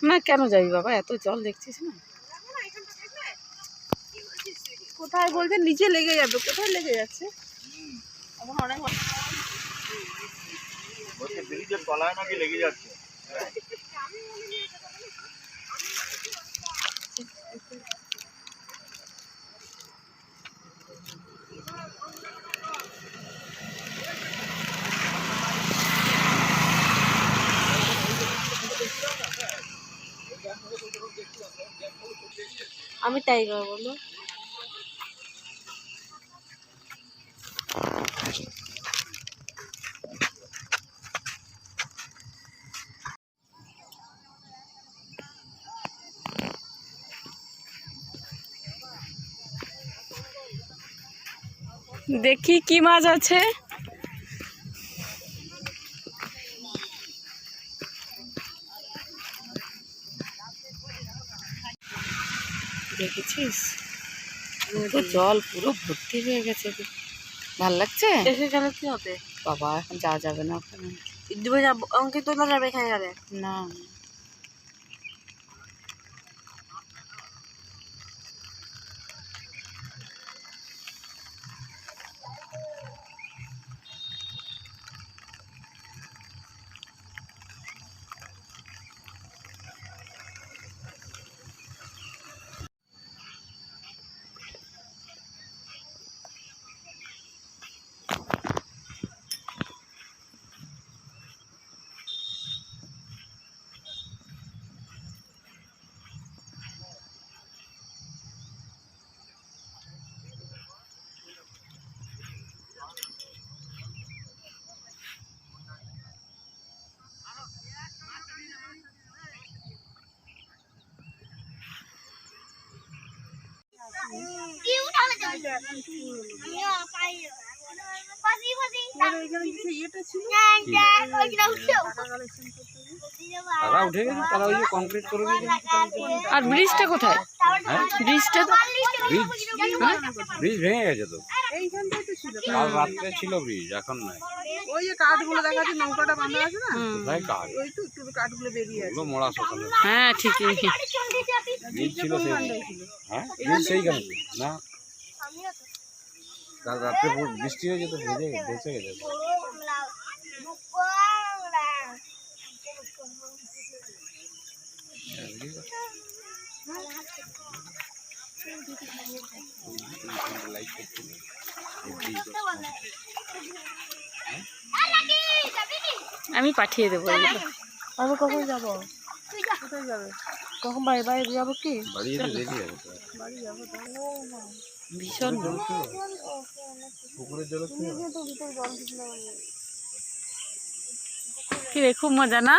না কেন যাবি বাবা, এত জল দেখছিস না? কোথায় বলছে নিচে লেগে যাবে, কোথায় লেগে যাচ্ছে? অনেক ব্রিজের তলায় নাকি লেগে যাচ্ছে। আমি টাইগার বলো। দেখি কি মাছ আছে। দেখেছিস তো জল পুরো ভর্তি হয়ে গেছে। ভাল লাগছে? এসে গেলে কি হবে বাবা, এখন যাওয়া যাবে না ওখানে। অঙ্কিত তোলা যাবে এখানে গেলে না। আর ব্রিজটা কোথায়? ব্রিজটা ব্রিজ ভেঙে গেছে তো, কাল রাত্রে ছিল ব্রিজ, এখন নাই। ওই যে কাঠগুলো দেখাচ্ছে, নৌকাটা বাঁধা আছে না, কোথায় কাঠ? ওই তো একটু কাঠগুলো বেরিয়ে আছে। মোড়া শোষণে হ্যাঁ ঠিকই। ব্রিজ ছিল সেই, হ্যাঁ ব্রিজ সেইখানে না, কাল রাত্রে বৃষ্টি হয়েছে তো ভেসে গেছে। আমি পাঠিয়ে দেবো এগুলো। আমি কখন যাবো? কোথায় যাবে? কখন বাইরে যাবো? কি বাড়ি যেতে রেডি আছে তো। বাড়ি যাবো তো। ভীষণ পুকুরের জল কি রে, খুব মজা না?